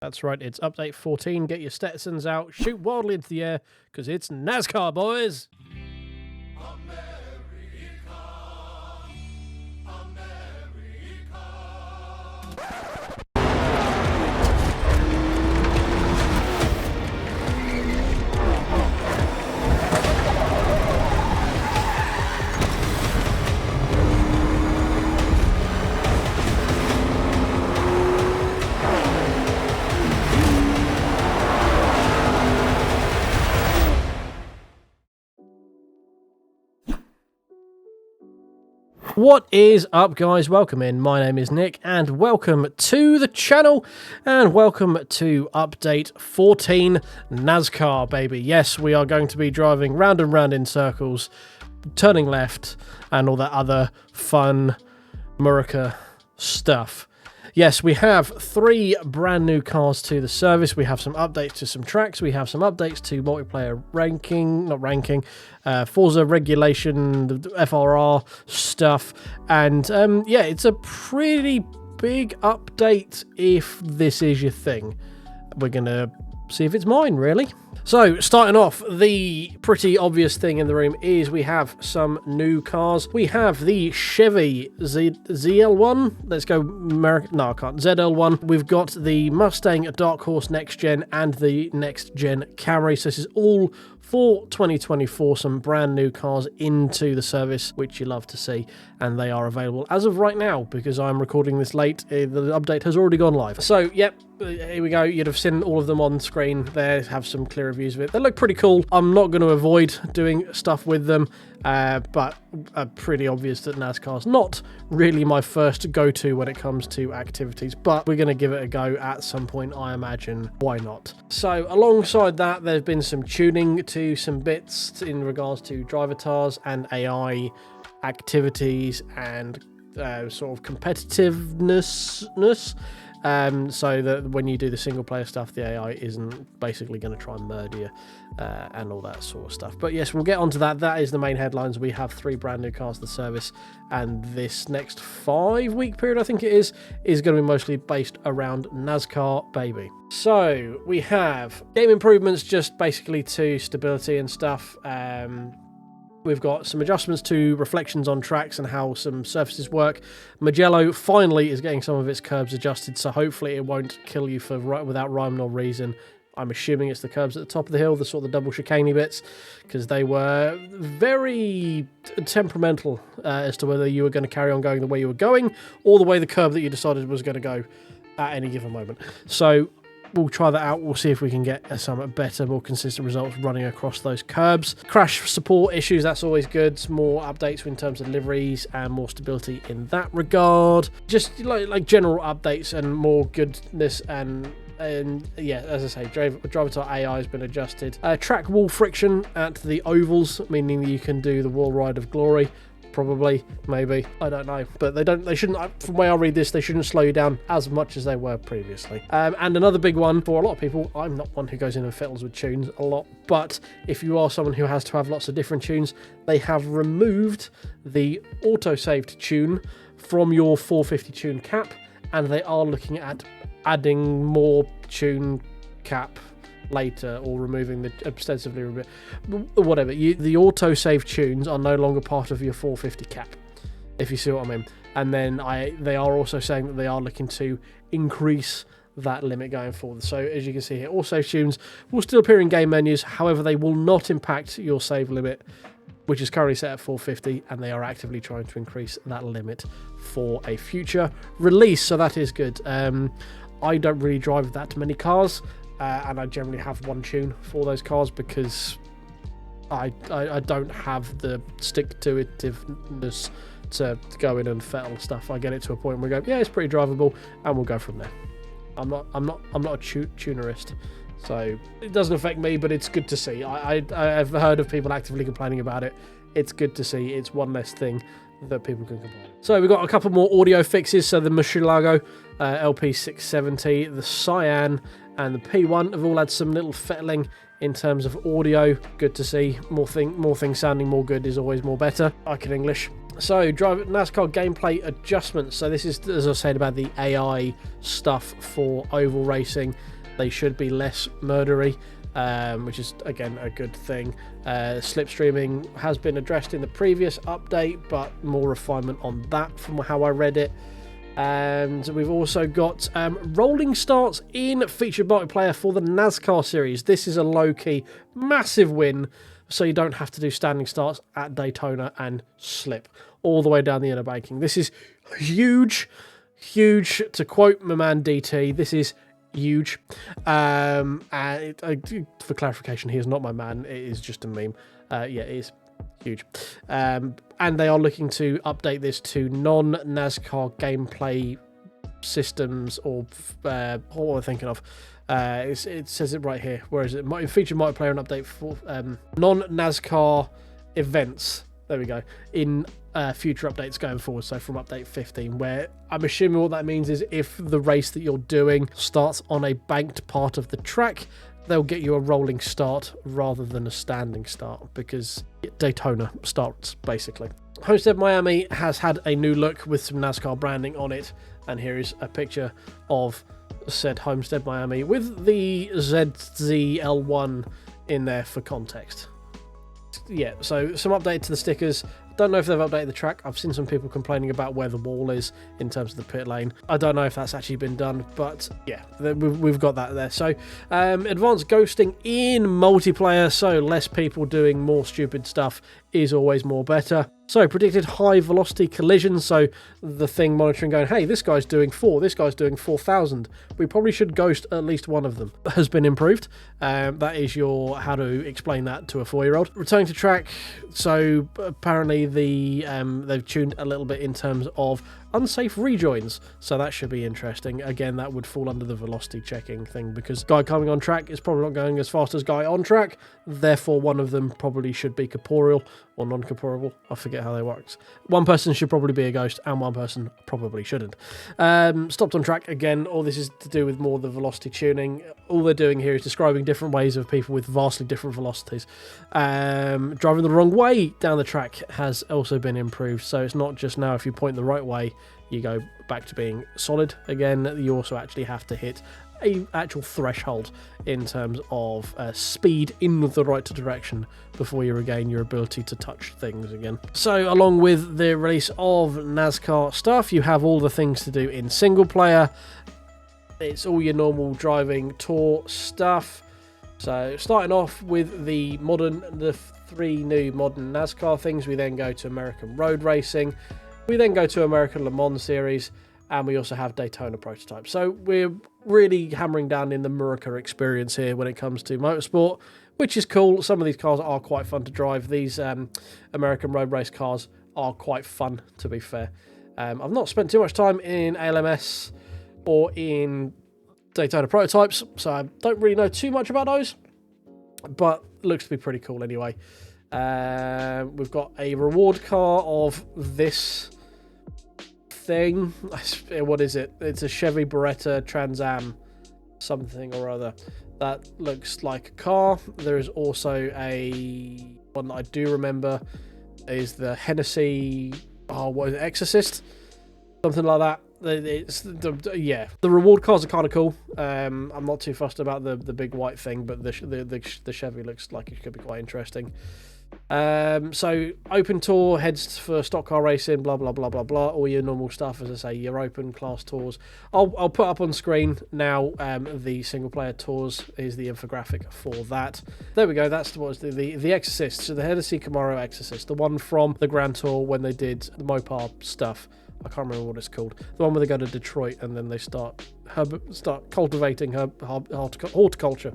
That's right, it's update 14. Get your Stetsons out, shoot wildly into the air, because it's NASCAR, boys! What is up, guys? Welcome in. My name is Nick and welcome to the channel and welcome to update 14 NASCAR, baby. Yes, we are going to be driving round and round in circles, turning left and all that other fun Murica stuff. Yes, we have 3 brand new cars to the service. We have some updates to some tracks. We have some updates to multiplayer Forza regulation, FRR stuff. And yeah, it's a pretty big update if this is your thing. We're going to see if it's mine, really. So, starting off, the pretty obvious thing in the room is we have some new cars. We have the Chevy ZL1. Let's go American. No, I can't. ZL1. We've got the Mustang Dark Horse Next Gen and the Next Gen Camry. So this is all for 2024, some brand new cars into the service, which you love to see, and they are available as of right now because I'm recording this late. The update has already gone live. So, yep, here we go. You'd have seen all of them on screen there, have some clear reviews of it. They look pretty cool. I'm not going to avoid doing stuff with them, but pretty obvious that NASCAR's not really my first go-to when it comes to activities, but we're going to give it a go at some point, I imagine. Why not? So, alongside that, there's been some tuning to some bits in regards to drivatars and AI activities and sort of competitiveness, so that when you do the single player stuff, the AI isn't basically going to try and murder you and all that sort of stuff. But yes, we'll get onto that. That is the main headlines. We have 3 brand new cars to the service, and this next 5-week period, I think it is going to be mostly based around NASCAR, baby. So we have game improvements, just basically to stability and stuff. We've got some adjustments to reflections on tracks and how some surfaces work. Mugello finally is getting some of its curbs adjusted, so hopefully it won't kill you without rhyme nor reason. I'm assuming it's the curbs at the top of the hill, the sort of double chicaney bits, because they were very temperamental as to whether you were going to carry on going the way you were going or the way the curb that you decided was going to go at any given moment. So we'll try that out. We'll see if we can get some better, more consistent results running across those curbs. Crash support issues, that's always good. More updates in terms of liveries and more stability in that regard. Just like general updates and more goodness and yeah, as I say, drivatar AI has been adjusted. Track wall friction at the ovals, meaning that you can do the wall ride of glory. Probably, maybe, I don't know, but they shouldn't, from the way I read this, they shouldn't slow you down as much as they were previously. And another big one for a lot of people, I'm not one who goes in and fiddles with tunes a lot, but if you are someone who has to have lots of different tunes, they have removed the auto-saved tune from your 450 tune cap, and they are looking at adding more tune cap later, or removing the extensively whatever. The auto-save tunes are no longer part of your 450 cap, if you see what I mean. And then they are also saying that they are looking to increase that limit going forward. So as you can see here, auto tunes will still appear in game menus, however they will not impact your save limit, which is currently set at 450, and they are actively trying to increase that limit for a future release, so that is good. I don't really drive that many cars, and I generally have one tune for those cars because I don't have the stick-to-itiveness to go in and fettle stuff. I get it to a point where we go, yeah, it's pretty drivable, and we'll go from there. I'm not a tunerist, so it doesn't affect me, but it's good to see. I've heard of people actively complaining about it. It's good to see. It's one less thing that people can complain. So we've got a couple more audio fixes. So the Murcielago LP670, the Cyan, and the P1 have all had some little fettling in terms of audio. Good to see. More things sounding more good is always more better. I can English. So, NASCAR gameplay adjustments. So this is, as I said, about the AI stuff for oval racing. They should be less murdery, which is, again, a good thing. Slipstreaming has been addressed in the previous update, but more refinement on that from how I read it. And we've also got rolling starts in featured multiplayer for the NASCAR series. This is a low-key, massive win, so you don't have to do standing starts at Daytona and slip all the way down the inner banking. This is huge, huge. To quote my man DT, this is huge. And for clarification, he is not my man. It is just a meme. Yeah, it is huge. And they are looking to update this to non-NASCAR gameplay systems, or what am I thinking of? It says it right here. Where is it? Featured multiplayer and update for non-NASCAR events. There we go. In future updates going forward, so from update 15, where I'm assuming what that means is if the race that you're doing starts on a banked part of the track, they'll get you a rolling start rather than a standing start, because Daytona starts, basically. Homestead Miami has had a new look with some NASCAR branding on it, and here is a picture of said Homestead Miami with the ZZL1 in there for context. Yeah, so some update to the stickers. Don't know if they've updated the track. I've seen some people complaining about where the wall is in terms of the pit lane. I don't know if that's actually been done, but yeah, we've got that there. So advanced ghosting in multiplayer, so less people doing more stupid stuff is always more better. So predicted high velocity collisions, so the thing monitoring going, hey, this guy's doing 4, this guy's doing 4,000. We probably should ghost at least one of them. Has been improved. That is your how to explain that to a 4-year-old. Returning to track, so apparently they've tuned a little bit in terms of unsafe rejoins, so that should be interesting. Again, that would fall under the velocity checking thing, because guy coming on track is probably not going as fast as guy on track, therefore one of them probably should be corporeal or non-corporeal. I forget how that works. One person should probably be a ghost and one person probably shouldn't. Stopped on track, again, all this is to do with more the velocity tuning. All they're doing here is describing different ways of people with vastly different velocities. Driving the wrong way down the track has also been improved, so it's not just now if you point the right way you go back to being solid again. You also actually have to hit a actual threshold in terms of speed in the right direction before you regain your ability to touch things again. So along with the release of NASCAR stuff, you have all the things to do in single player. It's all your normal driving tour stuff. So starting off with the 3 new modern NASCAR things, we then go to American road racing. We then go to American Le Mans series, and we also have Daytona prototypes. So we're really hammering down in the Murica experience here when it comes to motorsport, which is cool. Some of these cars are quite fun to drive. These American road race cars are quite fun, to be fair. I've not spent too much time in ALMS or in Daytona prototypes, so I don't really know too much about those, but looks to be pretty cool anyway. We've got a reward car of this thing. What is it? It's a Chevy Beretta Trans Am something or other. That looks like a car. There is also a one that I do remember is the Hennessy, what is it, Exorcist? Something like that. Yeah, the reward cars are kind of cool. I'm not too fussed about the big white thing, but the Chevy looks like it could be quite interesting. So open tour heads for stock car racing, blah blah blah blah blah, all your normal stuff. As I say, your open class tours. I'll put up on screen now. The single player tours is the infographic for that. There we go. That's what was the Exorcist. So the Hennessy Camaro Exorcist, the one from the Grand Tour when they did the Mopar stuff. I can't remember what it's called. The one where they go to Detroit and then they start cultivating horticulture,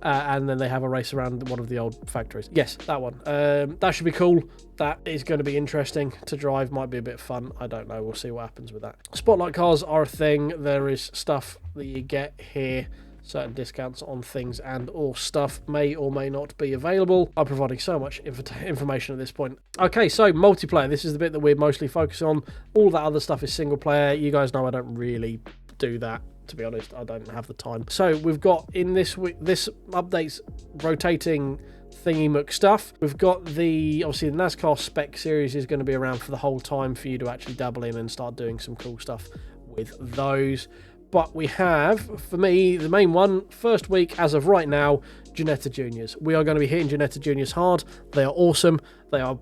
and then they have a race around one of the old factories. Yes, that one. That should be cool. That is going to be interesting to drive. Might be a bit fun. I don't know. We'll see what happens with that. Spotlight cars are a thing. There is stuff that you get here. Certain discounts on things and or stuff may or may not be available. I'm providing so much information at this point. Okay, so multiplayer. This is the bit that we're mostly focusing on. All that other stuff is single player. You guys know I don't really do that to be honest, I don't have the time. So we've got in this week, this update's rotating thingy muck stuff. We've got obviously the NASCAR spec series is going to be around for the whole time for you to actually dabble in and start doing some cool stuff with those. But we have, for me, the main one, first week as of right now, Ginetta Juniors. We are going to be hitting Ginetta Juniors hard. They are awesome. They are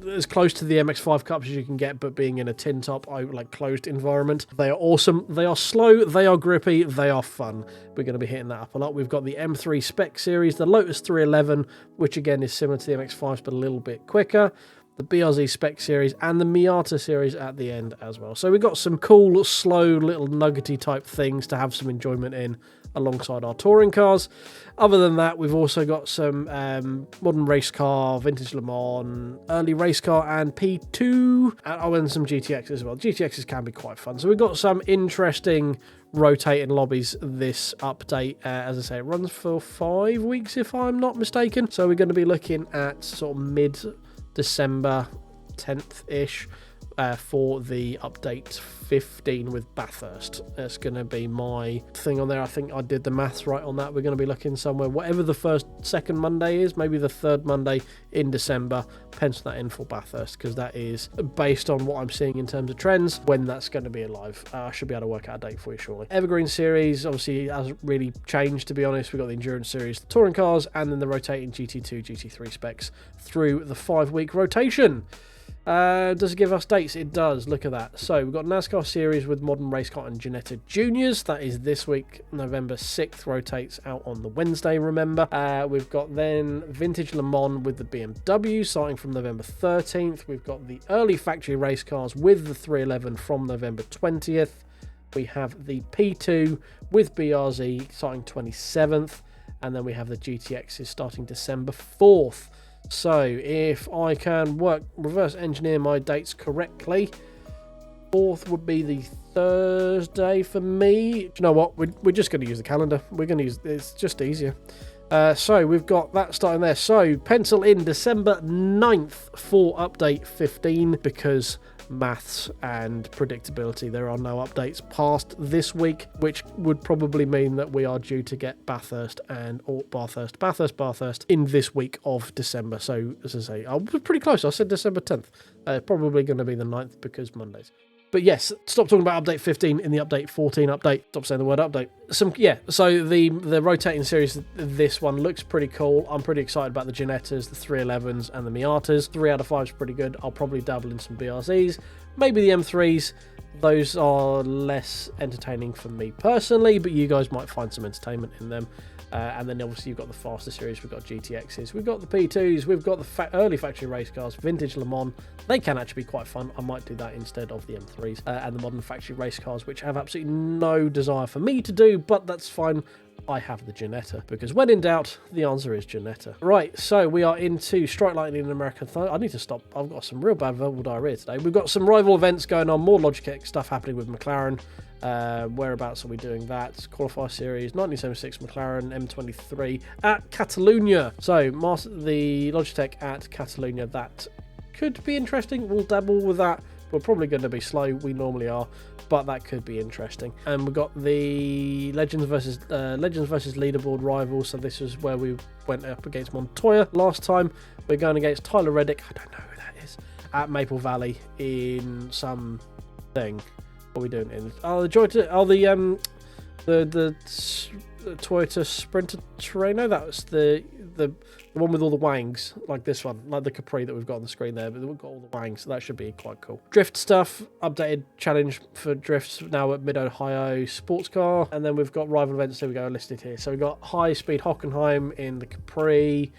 as close to the MX5 Cups as you can get, but being in a tin top, like closed environment. They are awesome. They are slow. They are grippy. They are fun. We're going to be hitting that up a lot. We've got the M3 spec series, the Lotus 311, which again is similar to the MX5s, but a little bit quicker. The BRZ spec series and the mATX series at the end as well. So we've got some cool, slow, little nuggety type things to have some enjoyment in alongside our touring cars. Other than that, we've also got some modern race car, vintage Le Mans, early race car and P2, and some GTX as well. GTXs can be quite fun. So we've got some interesting rotating lobbies this update. As I say, it runs for 5 weeks if I'm not mistaken. So we're going to be looking at sort of mid-December 10th-ish for the update 15 with Bathurst. That's going to be my thing on there. I think I did the maths right on that. We're going to be looking somewhere, whatever the second Monday is, maybe the third Monday in December. Pencil that in for Bathurst, because that is based on what I'm seeing in terms of trends, when that's going to be alive. I should be able to work out a date for you shortly. Evergreen series obviously hasn't really changed, to be honest. We've got the Endurance series, the touring cars, and then the rotating GT2, GT3 specs through the 5-week rotation. Does it give us dates? It does. Look at that. So we've got NASCAR series with modern race car and Ginetta Juniors. That is this week, November 6th. Rotates out on the Wednesday, remember. We've got then vintage Le Mans with the BMW starting from November 13th. We've got the early factory race cars with the 311 from November 20th. We have the P2 with BRZ starting 27th. And then we have the GTXs starting December 4th. So if I can reverse engineer my dates correctly, 4th would be the Thursday for me. Do you know what? We're just going to use the calendar. We're going to use, it's just easier. So we've got that starting there. So pencil in December 9th for update 15, because maths and predictability, there are no updates past this week, which would probably mean that we are due to get Bathurst in this week of December. So as I say, I was pretty close. I said December 10th. Probably going to be the 9th because Mondays. But yes, stop talking about update 15 in the update 14 update. Stop saying the word update. So the rotating series, this one looks pretty cool. I'm pretty excited about the Ginettas, the 311s, and the mATXs. 3 out of 5 is pretty good. I'll probably dabble in some BRZs. Maybe the M3s. Those are less entertaining for me personally, but you guys might find some entertainment in them. And then obviously you've got the faster series, we've got GTXs, we've got the P2s, we've got the early factory race cars, vintage Le Mans. They can actually be quite fun. I might do that instead of the M3s and the modern factory race cars, which have absolutely no desire for me to do, but that's fine. I have the Ginetta, because when in doubt, the answer is Ginetta. Right, so we are into Strike Lightning and American Thunder. I need to stop. I've got some real bad verbal diarrhea today. We've got some rival events going on, more Logitech stuff happening with McLaren. Whereabouts are we doing that? Qualifier series 1976 McLaren M23 at Catalonia. So the Logitech at Catalonia, that could be interesting. We'll dabble with that. We're probably going to be slow, we normally are, but that could be interesting. And we've got the Legends versus Leaderboard rivals. So this is where we went up against Montoya last time. We're going against Tyler Reddick, I don't know who that is, at Maple Valley in some thing. What are we doing in? The Toyota Sprinter Terreno. That was the one with all the wangs, like this one, like the Capri that we've got on the screen there, but we've got all the wangs, so that should be quite cool. Drift stuff, updated challenge for drifts now at Mid-Ohio Sports Car, and then we've got rival events, there we go, listed here. So we've got High Speed Hockenheim in the Capri.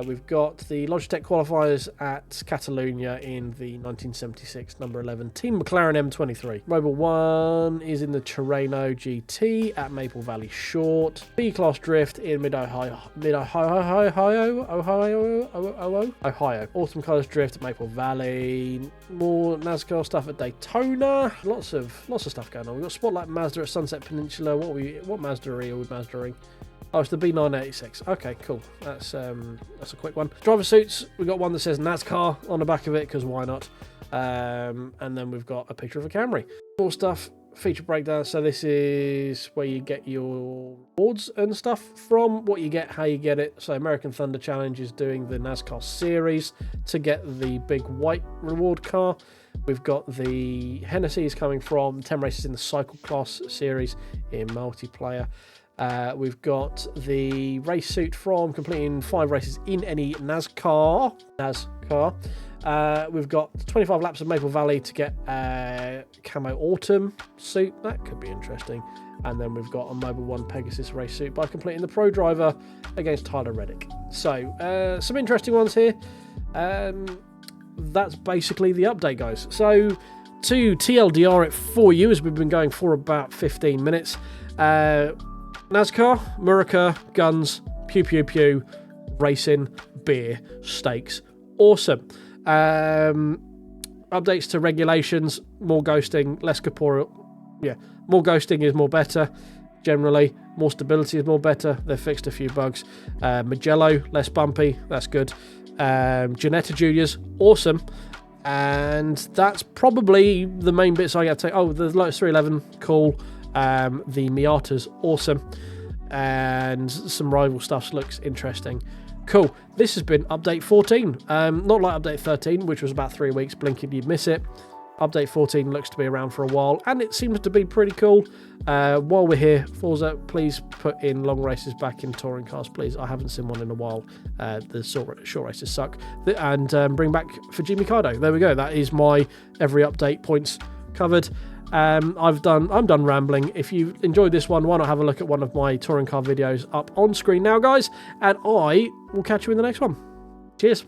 We've got the Logitech qualifiers at Catalonia in the 1976 number 11 Team McLaren M23. Mobile 1 is in the Terreno GT at Maple Valley Short. B-Class Drift in Mid-Ohio. Autumn Colors Drift at Maple Valley. More NASCAR stuff at Daytona. Lots of stuff going on. We've got Spotlight Mazda at Sunset Peninsula. What Mazda are we Mazda-ing? Oh, it's the B986. Okay, cool. That's a quick one. Driver suits. We've got one that says NASCAR on the back of it, because why not? And then we've got a picture of a Camry. More stuff feature breakdown. So this is where you get your rewards and stuff from, what you get, how you get it. So American Thunder Challenge is doing the NASCAR series to get the big white reward car. We've got the Hennessy's coming from 10 races in the cycle class series in multiplayer. We've got the race suit from completing 5 races in any NASCAR. We've got 25 laps of Maple Valley to get a camo autumn suit. That could be interesting. And then we've got a Mobile 1 Pegasus race suit by completing the Pro Driver against Tyler Reddick. So some interesting ones here. That's basically the update, guys. So to TLDR it for you, as we've been going for about 15 minutes. NASCAR, Murica, guns, pew pew pew, racing, beer, steaks. Awesome. Updates to regulations, more ghosting, less corporeal. Yeah, more ghosting is more better. Generally, more stability is more better. They've fixed a few bugs. Magello, less bumpy. That's good. Ginetta Juniors, awesome. And that's probably the main bits I got to take. Oh, the Lotus 311, cool. The Miatas, awesome. And some rival stuff looks interesting. Cool. This has been update 14. Not like update 13, which was about 3 weeks. Blinking, you'd miss it. Update 14 looks to be around for a while, and it seems to be pretty cool. While we're here, Forza, please put in long races back in touring cars, please. I haven't seen one in a while. The short races suck. And bring back Fujimi Kaido. There we go. That is my every update points covered. I'm done rambling. If you enjoyed this one, why not have a look at one of my touring car videos up on screen now, guys? And I will catch you in the next one. Cheers.